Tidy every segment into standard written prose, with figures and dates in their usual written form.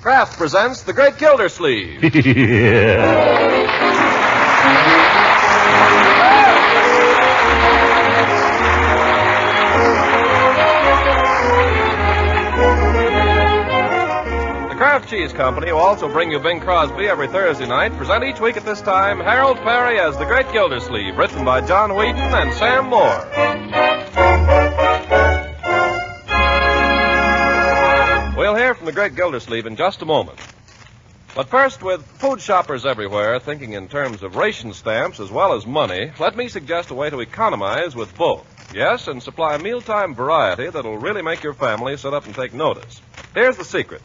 Kraft presents The Great Gildersleeves. The Kraft Cheese Company, who also bring you Bing Crosby every Thursday night, present each week at this time Harold Perry as The Great Gildersleeve, written by John Wheaton and Sam Moore. We'll hear from the Great Gildersleeve in just a moment. But first, with food shoppers everywhere thinking in terms of ration stamps as well as money, let me suggest a way to economize with both. Yes, and supply mealtime variety that'll really make your family sit up and take notice. Here's the secret.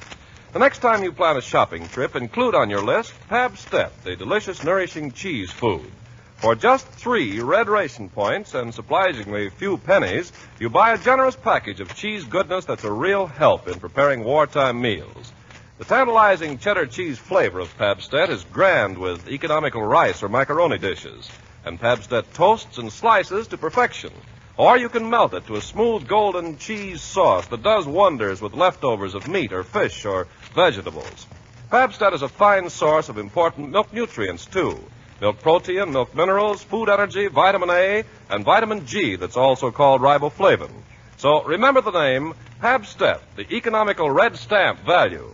The next time you plan a shopping trip, include on your list Pabst-Step, the delicious, nourishing cheese food. For just 3 red ration points and surprisingly few pennies, you buy a generous package of cheese goodness that's a real help in preparing wartime meals. The tantalizing cheddar cheese flavor of Pabst-Step is grand with economical rice or macaroni dishes, and Pabst-Step toasts and slices to perfection. Or you can melt it to a smooth golden cheese sauce that does wonders with leftovers of meat or fish or vegetables. Pabst-Step is a fine source of important milk nutrients, too. Milk protein, milk minerals, food energy, vitamin A, and vitamin G that's also called riboflavin. So remember the name, Pabst-Step, the economical red stamp value.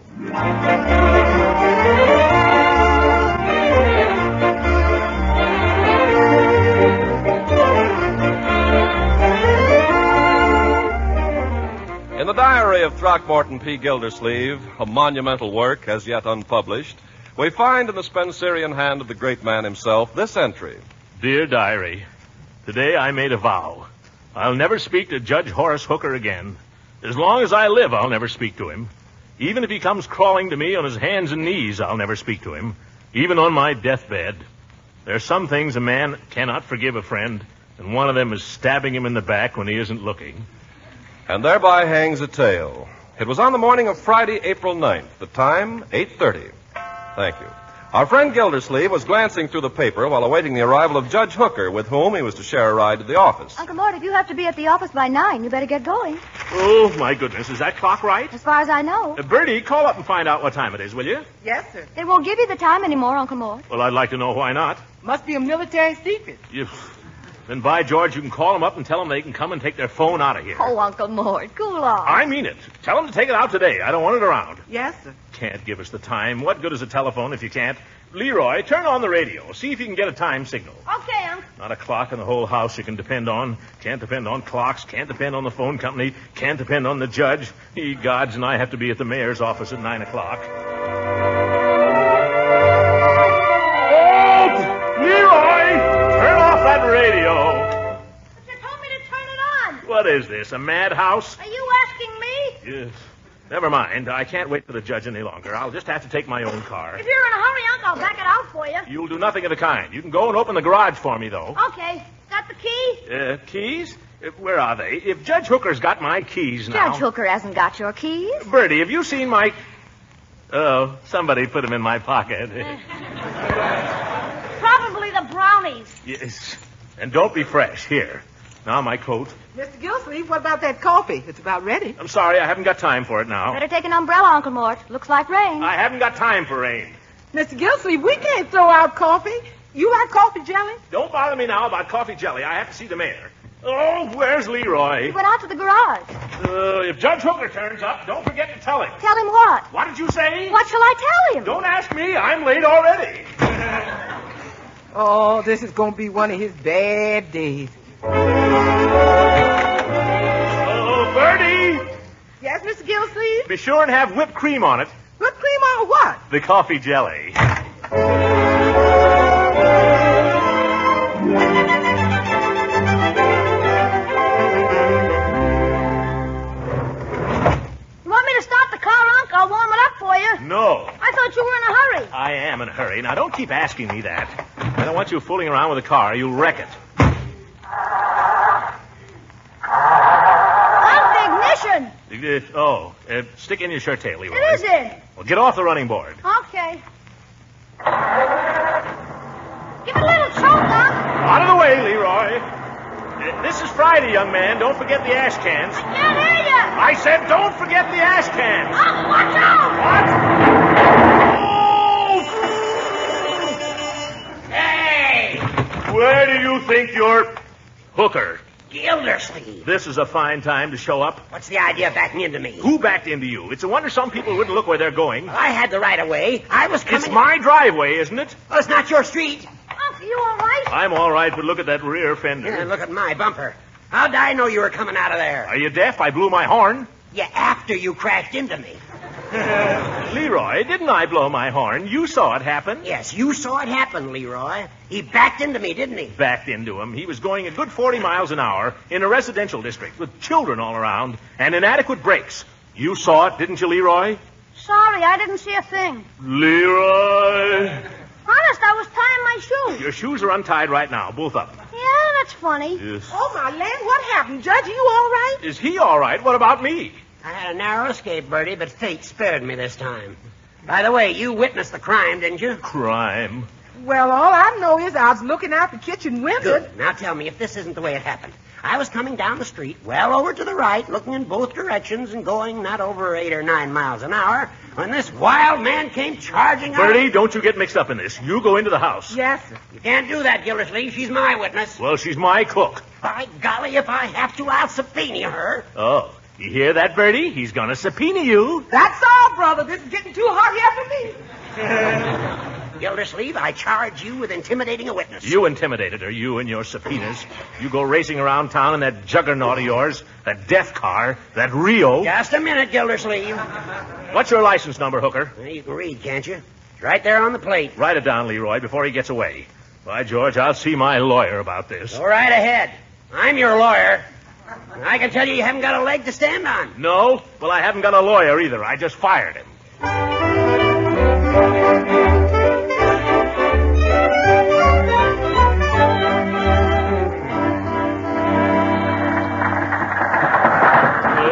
In the diary of Throckmorton P. Gildersleeve, a monumental work as yet unpublished, we find in the Spencerian hand of the great man himself this entry. Dear Diary, today I made a vow. I'll never speak to Judge Horace Hooker again. As long as I live, I'll never speak to him. Even if he comes crawling to me on his hands and knees, I'll never speak to him. Even on my deathbed. There are some things a man cannot forgive a friend, and one of them is stabbing him in the back when he isn't looking. And thereby hangs a tale. It was on the morning of Friday, April 9th. The time, 8:30. Thank you. Our friend Gildersleeve was glancing through the paper while awaiting the arrival of Judge Hooker, with whom he was to share a ride to the office. Uncle Mort, if you have to be at the office by 9, you better get going. Oh, my goodness. Is that clock right? As far as I know. Bertie, call up and find out what time it is, will you? Yes, sir. They won't give you the time anymore, Uncle Mort. Well, I'd like to know why not. Must be a military secret. Then, by George, you can call them up and tell them they can come and take their phone out of here. Oh, Uncle Mort, cool off. I mean it. Tell them to take it out today. I don't want it around. Yes, sir. Can't give us the time. What good is a telephone if you can't? Leroy, turn on the radio. See if you can get a time signal. Okay, Uncle. Not a clock in the whole house you can depend on. Can't depend on clocks. Can't depend on the phone company. Can't depend on the judge. Ye gods, and I have to be at the mayor's office at 9 o'clock. Oh! Leroy! Turn off that radio. But you told me to turn it on. What is this, a madhouse? Are you asking me? Yes. Never mind. I can't wait for the judge any longer. I'll just have to take my own car. If you're in a hurry, Uncle, I'll back it out for you. You'll do nothing of the kind. You can go and open the garage for me, though. Okay. Got the key? Keys? Where are they? If Judge Hooker's got my keys now... Judge Hooker hasn't got your keys. Bertie, have you seen my... Oh, somebody put them in my pocket. Probably the brownies. Yes. And don't be fresh. Here. Now, my coat. Mr. Gildersleeve, what about that coffee? It's about ready. I'm sorry, I haven't got time for it now. Better take an umbrella, Uncle Mort. Looks like rain. I haven't got time for rain. Mr. Gildersleeve, we can't throw out coffee. You like coffee jelly? Don't bother me now about coffee jelly. I have to see the mayor. Oh, where's Leroy? He went out to the garage. If Judge Hooker turns up, don't forget to tell him. Tell him what? What did you say? What shall I tell him? Don't ask me. I'm late already. Oh, this is going to be one of his bad days. Oh, Bertie! Yes, Mr. Gildersleeve? Be sure and have whipped cream on it. Whipped cream on what? The coffee jelly. You want me to start the car, Unc? I'll warm it up for you. No. I thought you were in a hurry. I am in a hurry. Now, don't keep asking me that. I don't want you fooling around with the car. You'll wreck it. Unc, the ignition. Stick in your shirt tail, Leroy. It is in. Well, get off the running board. Okay. Give it a little choke, Unc. Out of the way, Leroy. This is Friday, young man. Don't forget the ash cans. I can't hear you. I said don't forget the ash cans. Unc, watch out. What? think you're... Hooker, Gildersleeves. this is a fine time to show up. What's the idea of backing into me? Who backed into you? It's a wonder some people wouldn't look where they're going. Well, I had the right of way. I was coming... It's my driveway, isn't it? Well, it's not your street. Unc, you all right? I'm all right, but look at that rear fender. Yeah, look at my bumper. How'd I know you were coming out of there? Are you deaf? I blew my horn. Yeah, after you crashed into me. Leroy, didn't I blow my horn? You saw it happen. Yes, you saw it happen, Leroy. He backed into me, didn't he? Backed into him. He was going a good 40 miles an hour in a residential district with children all around and inadequate brakes. You saw it, didn't you, Leroy? Sorry, I didn't see a thing. Leroy! Honest, I was tying my shoe. Your shoes are untied right now, both of them. Yeah, that's funny. Yes. Oh, my land, what happened? Judge, you all right? Is he all right? What about me? I had a narrow escape, Bertie, but fate spared me this time. By the way, you witnessed the crime, didn't you? Crime. Well, all I know is I was looking out the kitchen window. Good. Now tell me if this isn't the way it happened. I was coming down the street, well over to the right, looking in both directions and going not over 8 or 9 miles an hour, when this wild man came charging out. Bertie, don't you get mixed up in this. You go into the house. Yes, sir. You can't do that, Gildersleeves. She's my witness. Well, she's my cook. By golly, if I have to, I'll subpoena her. Oh, you hear that, Bertie? He's going to subpoena you. That's all, brother. This is getting too hot here for me. Gildersleeve, I charge you with intimidating a witness. You intimidated her, you and your subpoenas. You go racing around town in that juggernaut of yours, that death car, that Rio. Just a minute, Gildersleeve. What's your license number, Hooker? Well, you can read, can't you? It's right there on the plate. Write it down, Leroy, before he gets away. By George, I'll see my lawyer about this. Go right ahead. I'm your lawyer. And I can tell you haven't got a leg to stand on. No? Well, I haven't got a lawyer either. I just fired him.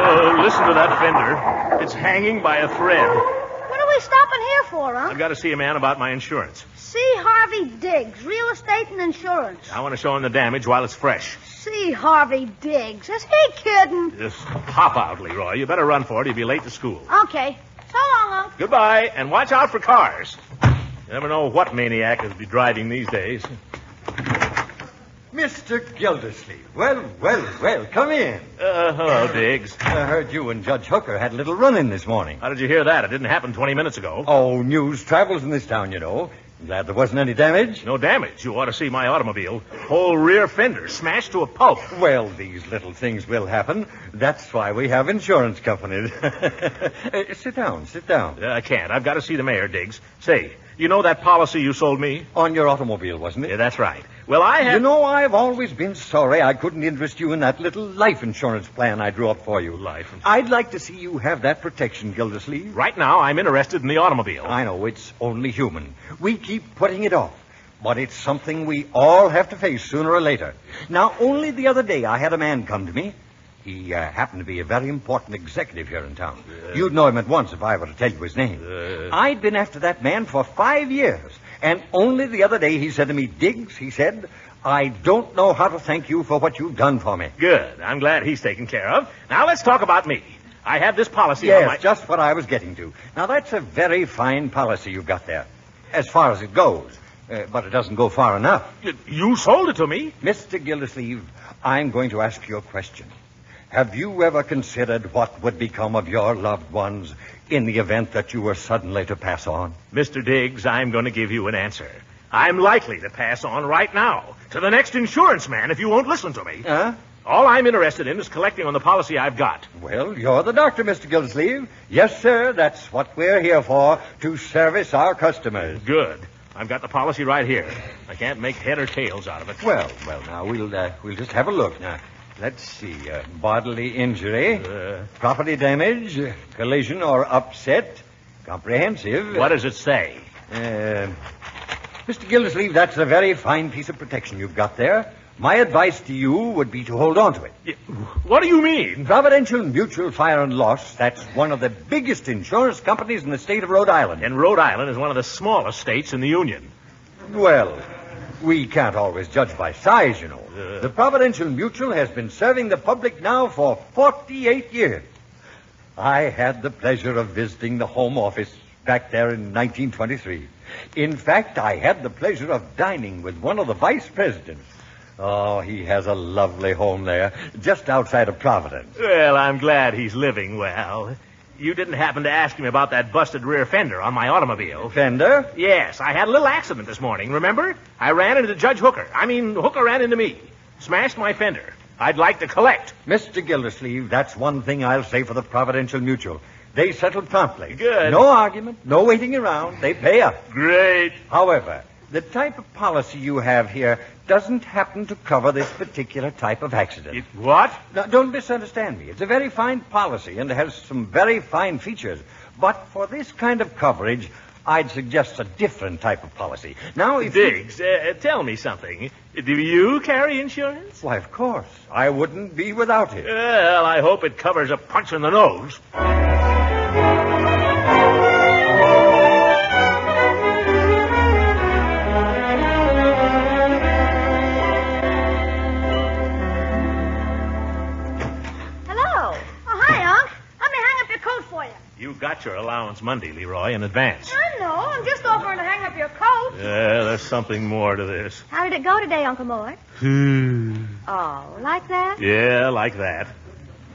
Oh, listen to that fender. It's hanging by a thread. What are we stopping here for, huh? I've got to see a man about my insurance. C. Harvey Diggs, real estate and insurance. I want to show him the damage while it's fresh. C. Harvey Diggs. Is he kidding? Just hop out, Leroy. You better run for it. You'll be late to school. Okay. So long, Unc. Goodbye, and watch out for cars. You never know what maniac will be driving these days. Mr. Gildersleeves. Well, come in. Hello, Diggs. I heard you and Judge Hooker had a little run-in this morning. How did you hear that? It didn't happen 20 minutes ago. Oh, news travels in this town, you know. Glad there wasn't any damage. No damage. You ought to see my automobile. Whole rear fender smashed to a pulp. Well, these little things will happen. That's why we have insurance companies. Sit down. I can't. I've got to see the mayor, Diggs. Say, you know that policy you sold me? On your automobile, wasn't it? Yeah, that's right. Well, I have... You know, I've always been sorry I couldn't interest you in that little life insurance plan I drew up for you. Life insurance? I'd like to see you have that protection, Gildersleeves. Right now, I'm interested in the automobile. I know, it's only human. We keep putting it off. But it's something we all have to face sooner or later. Now, only the other day I had a man come to me. He happened to be a very important executive here in town. You'd know him at once if I were to tell you his name. I'd been after that man for 5 years. And only the other day he said to me, Diggs, he said, I don't know how to thank you for what you've done for me. Good. I'm glad he's taken care of. Now let's talk about me. I have this policy Yes, on my... just what I was getting to. Now, that's a very fine policy you've got there, as far as it goes. But it doesn't go far enough. You sold it to me. Mr. Gildersleeve, I'm going to ask you a question. Have you ever considered what would become of your loved ones in the event that you were suddenly to pass on? Mr. Diggs, I'm going to give you an answer. I'm likely to pass on right now to the next insurance man if you won't listen to me. Huh? All I'm interested in is collecting on the policy I've got. Well, you're the doctor, Mr. Gildersleeve. Yes, sir, that's what we're here for, to service our customers. Good. I've got the policy right here. I can't make head or tails out of it. Well, now, we'll just have a look. Now, let's see. Bodily injury, property damage, collision or upset, comprehensive. What does it say? Mr. Gildersleeve, that's a very fine piece of protection you've got there. My advice to you would be to hold on to it. What do you mean? Providential Mutual Fire and Loss, that's one of the biggest insurance companies in the state of Rhode Island. And Rhode Island is one of the smallest states in the Union. Well, we can't always judge by size, you know. The Providential Mutual has been serving the public now for 48 years. I had the pleasure of visiting the home office back there in 1923. In fact, I had the pleasure of dining with one of the vice presidents. Oh, he has a lovely home there, just outside of Providence. Well, I'm glad he's living well. You didn't happen to ask him about that busted rear fender on my automobile. Fender? Yes, I had a little accident this morning, remember? I ran into Judge Hooker. Hooker ran into me. Smashed my fender. I'd like to collect. Mr. Gildersleeves, that's one thing I'll say for the Providential Mutual. They settled promptly. Good. No argument, no waiting around. They pay up. Great. However, the type of policy you have here doesn't happen to cover this particular type of accident. What? Now, don't misunderstand me. It's a very fine policy and has some very fine features. But for this kind of coverage, I'd suggest a different type of policy. Now, if Diggs, tell me something. Do you carry insurance? Why, of course. I wouldn't be without it. Well, I hope it covers a punch in the nose. Hello. Oh, hi, Unc. Let me hang up your coat for you. You got your allowance Monday, Leroy, in advance. I know. I'm just offering to hang up your coat. Yeah, there's something more to this. How did it go today, Uncle Mort? Oh, like that? Yeah, like that.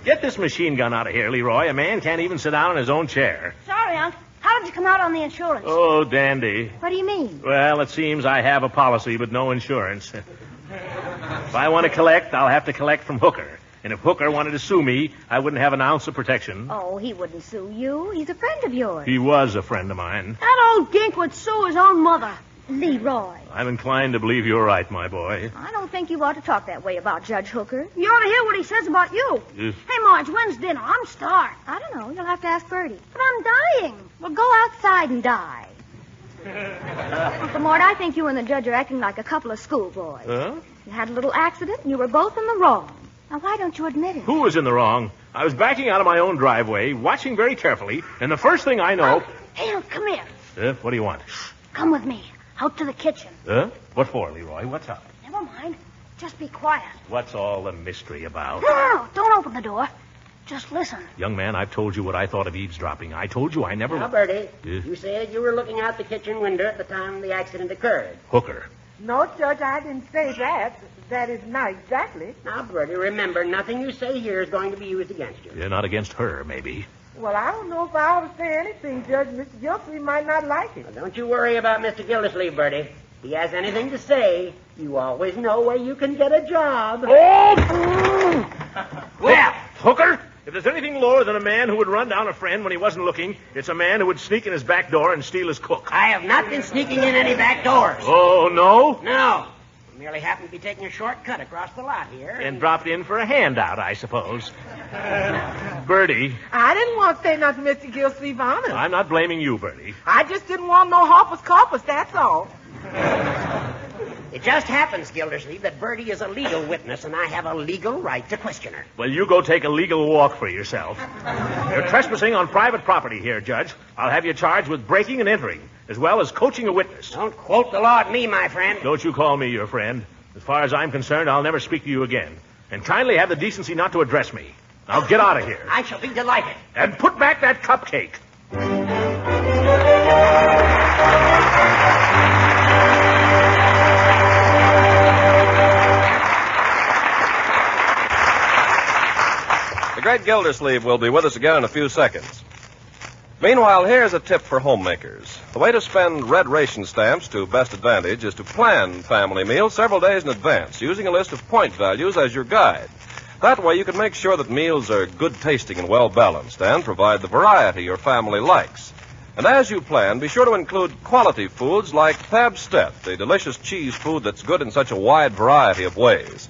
Get this machine gun out of here, Leroy. A man can't even sit down in his own chair. Sorry, Unc. How did you come out on the insurance? Oh, dandy. What do you mean? Well, it seems I have a policy, but no insurance. If I want to collect, I'll have to collect from Hooker. And if Hooker wanted to sue me, I wouldn't have an ounce of protection. Oh, he wouldn't sue you. He's a friend of yours. He was a friend of mine. That old gink would sue his own mother. Leroy. I'm inclined to believe you're right, my boy. I don't think you ought to talk that way about Judge Hooker. You ought to hear what he says about you. If- Hey, Marge, when's dinner? I'm starved. I don't know. You'll have to ask Bertie. But I'm dying. Well, go outside and die. Uncle Mort, I think you and the judge are acting like a couple of schoolboys. Huh? You had a little accident, and you were both in the wrong. Now, why don't you admit it? Who was in the wrong? I was backing out of my own driveway, watching very carefully, and the first thing I know... Hey, come here. What do you want? Come with me. Out to the kitchen. What for, Leroy? What's up? Never mind. Just be quiet. What's all the mystery about? No, don't open the door. Just listen. Young man, I've told you what I thought of eavesdropping. I told you I never... Now, Bertie, Yeah? you said you were looking out the kitchen window at the time the accident occurred. Hooker. No, Judge, I didn't say that. That is not exactly. Now, Bertie, remember, nothing you say here is going to be used against you. Yeah, not against her, maybe. Well, I don't know if I ought to say anything, Judge. Mr. Gildersleeves might not like it. Now, don't you worry about Mr. Gildersleeves, Bertie. If he has anything to say, you always know where you can get a job. Oh! Well, Hooker, if there's anything lower than a man who would run down a friend when he wasn't looking, it's a man who would sneak in his back door and steal his cook. I have not been sneaking in any back doors. Oh, no? No. I merely happen to be taking a shortcut across the lot here. And dropped in for a handout, I suppose. Bertie, I didn't want to say nothing, Mr. Gildersleeves, honest. I'm not blaming you, Bertie. I just didn't want no hoppers coppers, that's all. It just happens, Gildersleeve, that Bertie is a legal witness, and I have a legal right to question her. Well, you go take a legal walk for yourself. You're trespassing on private property here, Judge. I'll have you charged with breaking and entering, as well as coaching a witness. Don't quote the law at me, my friend. Don't you call me your friend. As far as I'm concerned, I'll never speak to you again. And kindly have the decency not to address me. Now get out of here. I shall be delighted. And put back that cupcake. The great Gildersleeve will be with us again in a few seconds. Meanwhile, here's a tip for homemakers. The way to spend red ration stamps to best advantage is to plan family meals several days in advance, using a list of point values as your guide. That way you can make sure that meals are good tasting and well balanced and provide the variety your family likes. And as you plan, be sure to include quality foods like Pabstet, the delicious cheese food that's good in such a wide variety of ways.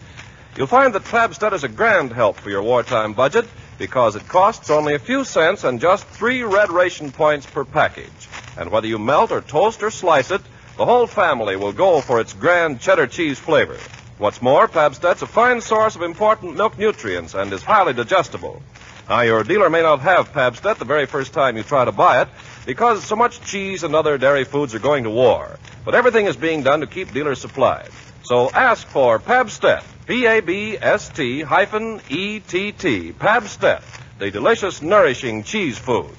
You'll find that Pabstet is a grand help for your wartime budget because it costs only a few cents and just 3 red ration points per package. And whether you melt or toast or slice it, the whole family will go for its grand cheddar cheese flavor. What's more, Pabstet's a fine source of important milk nutrients and is highly digestible. Now, your dealer may not have Pabstet the very first time you try to buy it because so much cheese and other dairy foods are going to war. But everything is being done to keep dealers supplied. So ask for Pabstet, Pabst-ETT, Pabstet, the delicious, nourishing cheese food.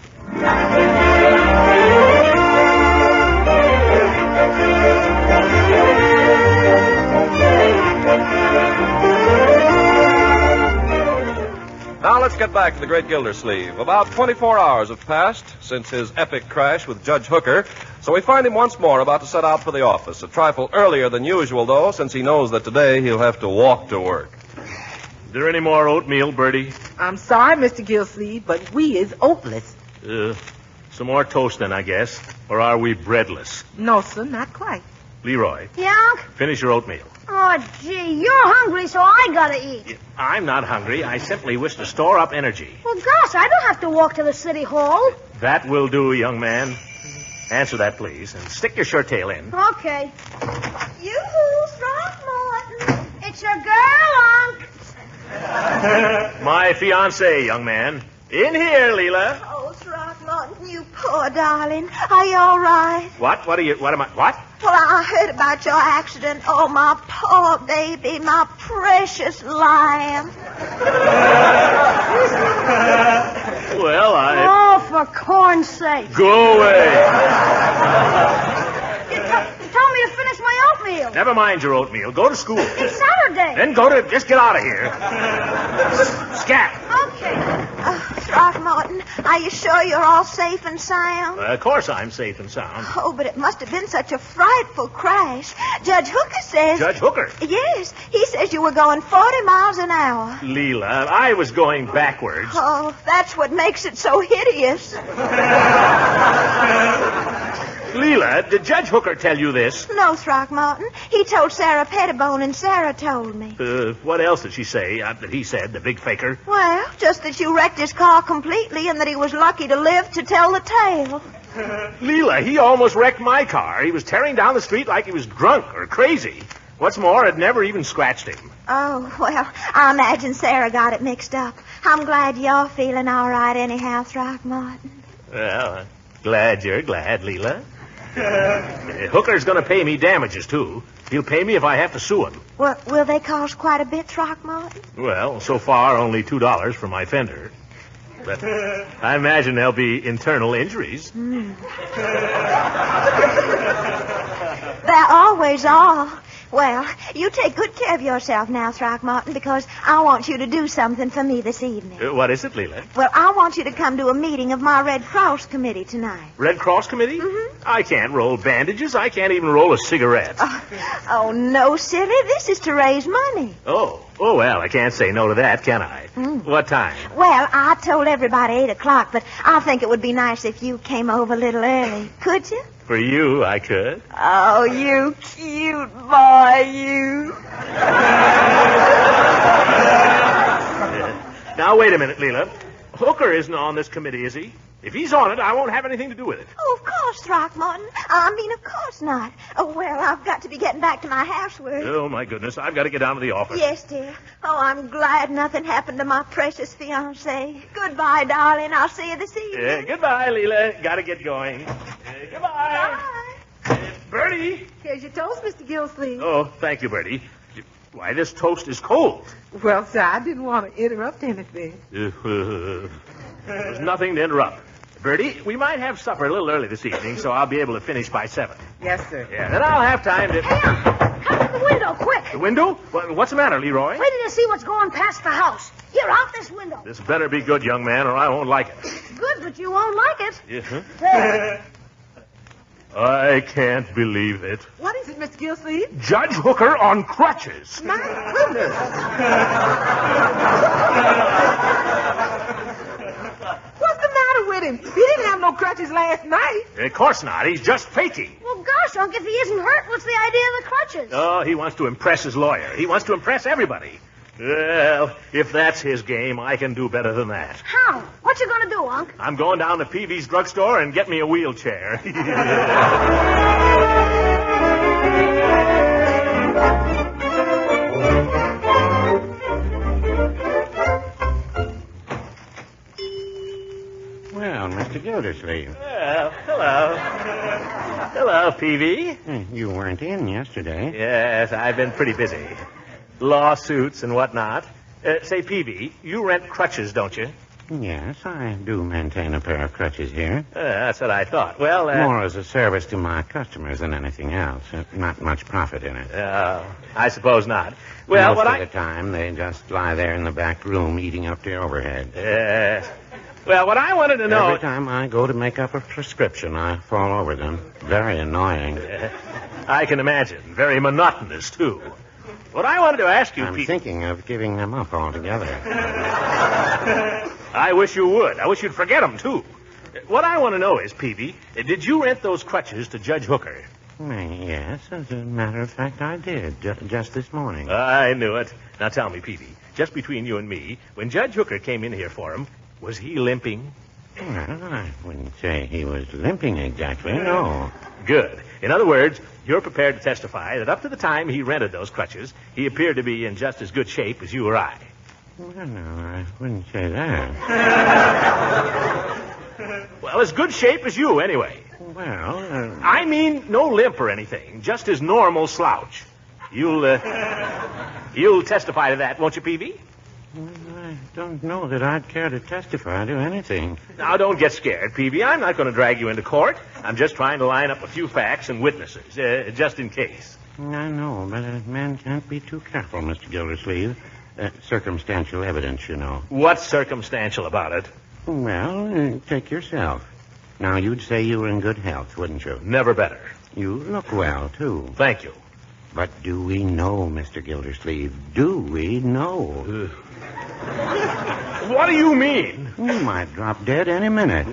Now let's get back to the great Gildersleeve. About 24 hours have passed since his epic crash with Judge Hooker, so we find him once more about to set out for the office. A trifle earlier than usual, though, since he knows that today he'll have to walk to work. Is there any more oatmeal, Bertie? I'm sorry, Mr. Gildersleeves, but we is oatless. Some more toast then, I guess. Or are we breadless? No, sir, not quite. Leroy, Yeah, Unc? finish your oatmeal. Oh, gee, you're hungry, so I gotta eat. I'm not hungry. I simply wish to store up energy. Well, gosh, I don't have to walk to the city hall. That will do, young man. Answer that, please, and stick your shirt tail in. Okay. Yoo-hoo, Throckmorton. It's your girl, Unc. My fiancée, young man. In here, Leela. Oh, Throckmorton, you poor darling. Are you all right? What? What am I? What? Well, I heard about your accident. Oh, my poor baby, my precious lamb. Well, Oh, for corn's sake. Go away. You told me to finish my oatmeal. Never mind your oatmeal. Go to school. It's Saturday. Then just get out of here. Scat. Okay. Throckmorton, are you sure you're all safe and sound? Of course I'm safe and sound. Oh, but it must have been such a frightful crash. Judge Hooker says... Judge Hooker? Yes, he says you were going 40 miles an hour. Leela, I was going backwards. Oh, that's what makes it so hideous. Leela, did Judge Hooker tell you this? No, Throckmorton. He told Sarah Pettibone, and Sarah told me. What else did she say that he said, the big faker? Well, just that you wrecked his car completely and that he was lucky to live to tell the tale. Leela, he almost wrecked my car. He was tearing down the street like he was drunk or crazy. What's more, it never even scratched him. Oh, well, I imagine Sarah got it mixed up. I'm glad you're feeling all right anyhow, Throckmorton. Well, I'm glad you're glad, Leela. Hooker's going to pay me damages, too. He'll pay me if I have to sue him. Well, will they cost quite a bit, Throckmorton? Well, so far, only $2 for my fender. But I imagine there'll be internal injuries. There always are. Well, you take good care of yourself now, Throckmorton, because I want you to do something for me this evening. What is it, Leela? Well, I want you to come to a meeting of my Red Cross committee tonight. Red Cross Committee? Mm-hmm. I can't roll bandages. I can't even roll a cigarette. Oh, no, silly. This is to raise money. Oh, well, I can't say no to that, can I? What time? Well, I told everybody 8 o'clock, but I think it would be nice if you came over a little early. Could you? For you, I could. Oh, you cute boy, you. Now, wait a minute, Leela. Hooker isn't on this committee, is he? If he's on it, I won't have anything to do with it. Oh, of course, Throckmorton. I mean, of course not. Oh, well, I've got to be getting back to my housework. Oh, my goodness. I've got to get down to the office. Yes, dear. Oh, I'm glad nothing happened to my precious fiancé. Goodbye, darling. I'll see you this evening. Goodbye, Leela. Got to get going. Goodbye. Bye. Bertie. Here's your toast, Mr. Gildersleeves. Oh, thank you, Bertie. Why, this toast is cold. Well, sir, I didn't want to interrupt anything. There's nothing to interrupt. Bertie, we might have supper a little early this evening, so I'll be able to finish by 7. Yes, sir. Yeah, then I'll have time to... Hey, Unc, come to the window, quick. The window? What's the matter, Leroy? Wait till you see what's going past the house. Here, out this window. This better be good, young man, or I won't like it. Good, but you won't like it. Yeah. There. I can't believe it. What is it, Mr. Gildersleeves? Judge Hooker on crutches. My goodness. What's the matter with him? He didn't have no crutches last night. Of course not. He's just faking. Well, gosh, Unc, if he isn't hurt, what's the idea of the crutches? Oh, he wants to impress his lawyer. He wants to impress everybody. Well, if that's his game, I can do better than that. How? What you gonna do, Unc? I'm going down to Peavy's drugstore and get me a wheelchair. Well, Mr. Gildersleeves. Well, hello. Hello, Peavy. You weren't in yesterday. Yes, I've been pretty busy. Lawsuits and whatnot. Say, Peavy, you rent crutches, don't you? Yes, I do maintain a pair of crutches here. That's what I thought. Well, More as a service to my customers than anything else. Not much profit in it. I suppose not. Well, Most of the time, they just lie there in the back room eating up the overhead. Well, what I wanted to know... Every time I go to make up a prescription, I fall over them. Very annoying. I can imagine. Very monotonous, too. What I wanted to ask you, I'm Pete... thinking of giving them up altogether. I wish you would. I wish you'd forget them, too. What I want to know is, Peavy, did you rent those crutches to Judge Hooker? Yes, as a matter of fact, I did. Just this morning. I knew it. Now tell me, Peavy, just between you and me, when Judge Hooker came in here for him, was he limping? Well, I wouldn't say he was limping exactly, no. Good. In other words, you're prepared to testify that up to the time he rented those crutches, he appeared to be in just as good shape as you or I. Well, no, I wouldn't say that. Well, as good shape as you, anyway. Well, I mean, no limp or anything, just his normal slouch. You'll testify to that, won't you, Peavy? I don't know that I'd care to testify to anything. Now, don't get scared, Peavy. I'm not going to drag you into court. I'm just trying to line up a few facts and witnesses, just in case. I know, but a man can't be too careful, Mr. Gildersleeves. Circumstantial evidence, you know. What's circumstantial about it? Well, take yourself. Now, you'd say you were in good health, wouldn't you? Never better. You look well, too. Thank you. But do we know, Mr. Gildersleeves? Do we know? What do you mean? You might drop dead any minute.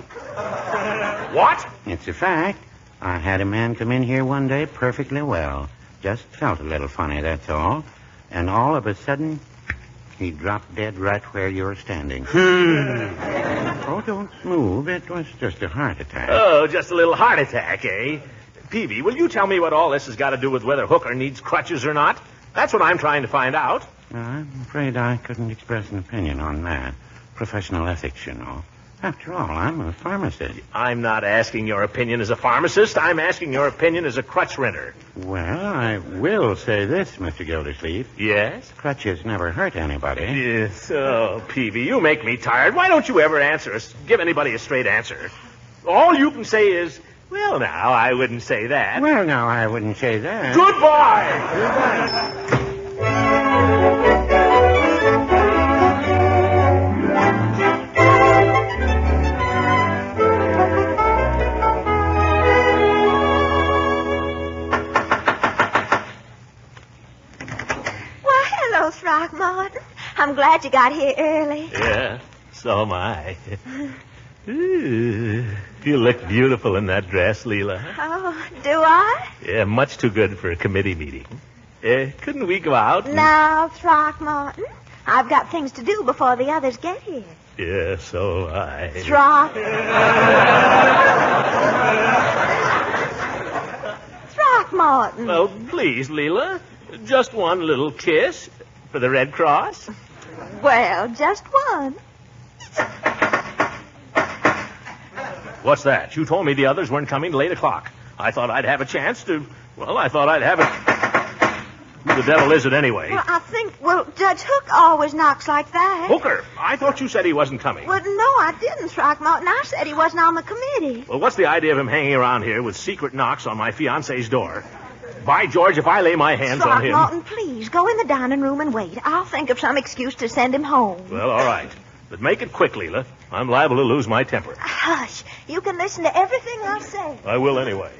What? It's a fact. I had a man come in here one day perfectly well. Just felt a little funny, that's all. And all of a sudden, he dropped dead right where you're standing. Oh, don't move. It was just a heart attack. Oh, just a little heart attack, eh? Peavy, will you tell me what all this has got to do with whether Hooker needs crutches or not? That's what I'm trying to find out. I'm afraid I couldn't express an opinion on that. Professional ethics, you know. After all, I'm a pharmacist. I'm not asking your opinion as a pharmacist. I'm asking your opinion as a crutch renter. Well, I will say this, Mr. Gildersleeve. Yes? Crutches never hurt anybody. Yes. Oh, Peavy, you make me tired. Why don't you ever give anybody a straight answer? All you can say is, well, now, I wouldn't say that. Well, now, I wouldn't say that. Goodbye! Goodbye. Throckmorton. I'm glad you got here early. Yeah, so am I. Ooh, you look beautiful in that dress, Leela. Oh, do I? Yeah, much too good for a committee meeting. Couldn't we go out? Now, Throckmorton, I've got things to do before the others get here. Yeah, so I. Throckmorton. Well, please, Leela. Just one little kiss for the Red Cross. Well, just one. What's that? You told me the others weren't coming till 8 o'clock. I thought I'd have a chance to... Well, I thought I'd have it... Who the devil is it anyway? Well, Judge Hook always knocks like that. Hooker? I thought you said he wasn't coming. Well, no, I didn't, Throckmorton. I said he wasn't on the committee. Well, what's the idea of him hanging around here with secret knocks on my fiancé's door? By George, if I lay my hands on him... Throckmorton, please, go in the dining room and wait. I'll think of some excuse to send him home. Well, all right. But make it quick, Leela. I'm liable to lose my temper. Hush. You can listen to everything I say. I will anyway.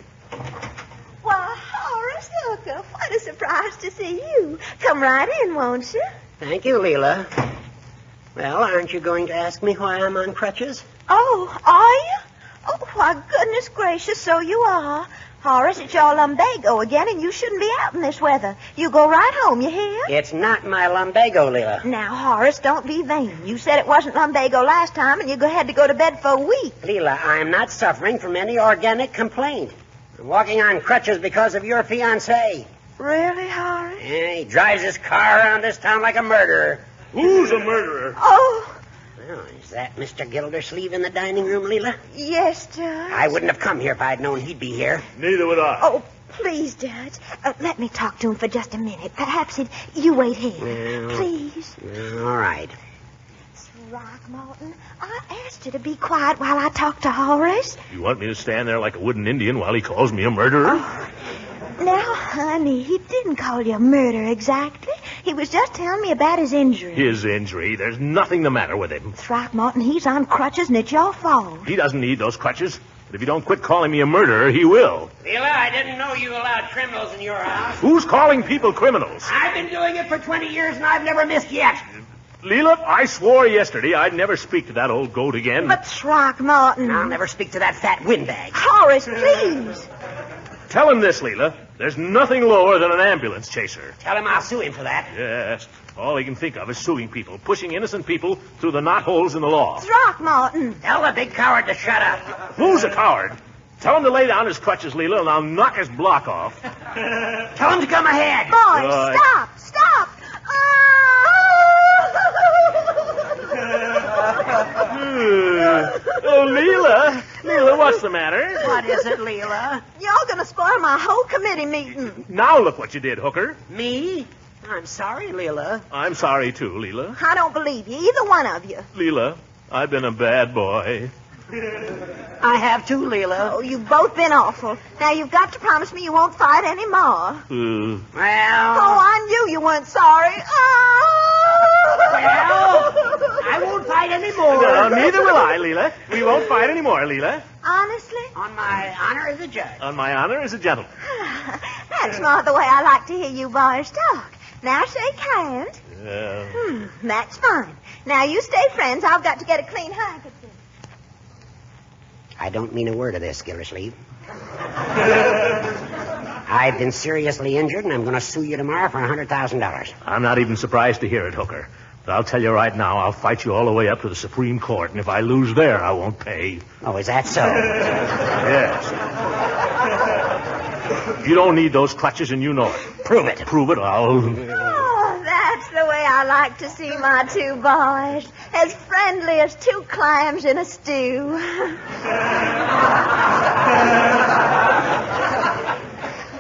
Why, Horace Hooker, what a surprise to see you. Come right in, won't you? Thank you, Leela. Well, aren't you going to ask me why I'm on crutches? Oh, are you? Oh, why, goodness gracious, so you are. Horace, it's your lumbago again, and you shouldn't be out in this weather. You go right home, you hear? It's not my lumbago, Leela. Now, Horace, don't be vain. You said it wasn't lumbago last time, and you had to go to bed for a week. Leela, I'm not suffering from any organic complaint. I'm walking on crutches because of your fiancé. Really, Horace? Yeah, he drives his car around this town like a murderer. Who's a murderer? Oh, Well, is that Mr. Gildersleeve in the dining room, Leela? yes, Judge. I wouldn't have come here if I'd known he'd be here. Neither would I. Oh, please, Judge. Let me talk to him for just a minute. Perhaps you wait here. Well, Please. All right. Throckmorton, I asked you to be quiet while I talk to Horace. You want me to stand there like a wooden Indian while he calls me a murderer? Oh. Now, honey, he didn't call you a murderer exactly. He was just telling me about his injury. His injury? There's nothing the matter with him. Throckmorton, he's on crutches and it's your fault. He doesn't need those crutches. But if you don't quit calling me a murderer, he will. Leela, I didn't know you allowed criminals in your house. Who's calling people criminals? I've been doing it for 20 years and I've never missed yet. Leela, I swore yesterday I'd never speak to that old goat again. But Throckmorton... I'll never speak to that fat windbag. Horace, please. Tell him this, Leela. There's nothing lower than an ambulance chaser. Tell him I'll sue him for that. Yes. All he can think of is suing people, pushing innocent people through the knotholes in the law. Throckmorton. Tell the big coward to shut up. Who's a coward? Tell him to lay down his crutches, Leela, and I'll knock his block off. Tell him to come ahead. Boys, stop. Oh, Leela, what's the matter? What is it, Leela? Y'all gonna spoil my whole committee meeting. Now look what you did, Hooker. Me? I'm sorry, Leela. I'm sorry, too, Leela. I don't believe you, either one of you. Leela, I've been a bad boy. I have too, Leela. Oh, you've both been awful. Now you've got to promise me you won't fight any more. Well... Oh, I knew you weren't sorry. Oh! Well, I won't fight any more. No, neither will I, Leela. We won't fight any more, Leela. Honestly? On my honor as a judge. On my honor as a gentleman. That's not the way I like to hear you boys talk. Now shake hands. That's fine. Now you stay friends. I've got to get a clean handkerchief. I don't mean a word of this, Gildersleeves. I've been seriously injured, and I'm going to sue you tomorrow for $100,000. I'm not even surprised to hear it, Hooker. But I'll tell you right now, I'll fight you all the way up to the Supreme Court, and if I lose there, I won't pay. Oh, is that so? Yes. You don't need those crutches, and you know it. Prove it. Prove it, I'll... Oh, that's the way I like to see my two boys. As friendly as two clams in a stew.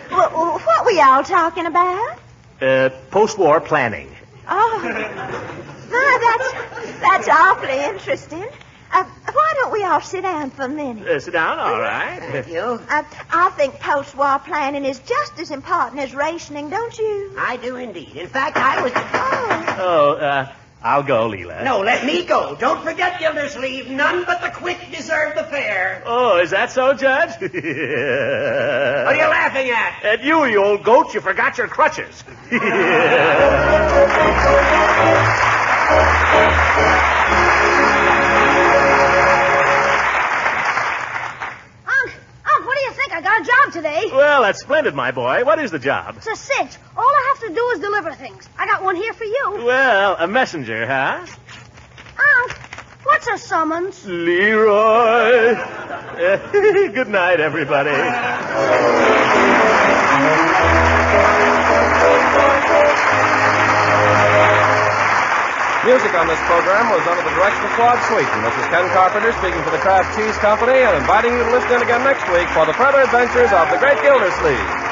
What were y'all talking about? Post-war planning. Oh, that's awfully interesting. Why don't we all sit down for a minute? Sit down, all right. Thank you. I think post-war planning is just as important as rationing, don't you? I do indeed. In fact, I was... I'll go, Leela. No, let me go. Don't forget, Gildersleeves. None but the quick deserve the fair. Oh, is that so, Judge? What are you laughing at? At you old goat. You forgot your crutches. What do you think? I got a job today. Well, that's splendid, my boy. What is the job? It's a cinch. All I have to do is deliver things. I got one here for you. Well, a messenger, huh? What's a summons? Leroy. Good night, everybody. Music on this program was under the direction of Claude Sweeten. This is Ken Carpenter speaking for the Kraft Cheese Company and inviting you to listen in again next week for the further adventures of the great Gildersleeves.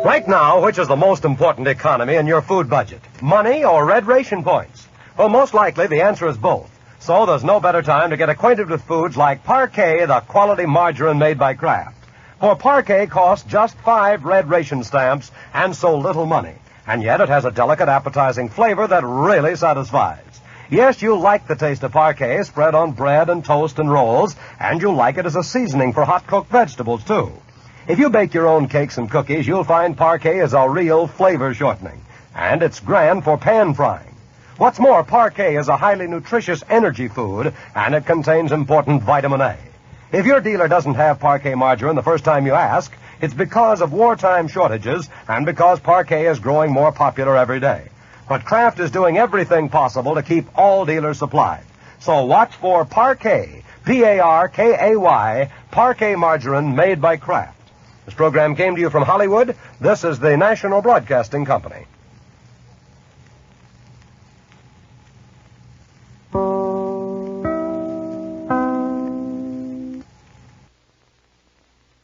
Right now, which is the most important economy in your food budget? Money or red ration points? Well, most likely the answer is both. So there's no better time to get acquainted with foods like Parquet, the quality margarine made by Kraft. For Parquet costs just 5 red ration stamps and so little money. And yet it has a delicate, appetizing flavor that really satisfies. Yes, you'll like the taste of Parquet spread on bread and toast and rolls, and you'll like it as a seasoning for hot-cooked vegetables, too. If you bake your own cakes and cookies, you'll find Parquet is a real flavor shortening. And it's grand for pan frying. What's more, Parquet is a highly nutritious energy food, and it contains important vitamin A. If your dealer doesn't have Parquet margarine the first time you ask, it's because of wartime shortages and because Parquet is growing more popular every day. But Kraft is doing everything possible to keep all dealers supplied. So watch for Parquet, Parkay, Parquet margarine made by Kraft. This program came to you from Hollywood. This is the National Broadcasting Company.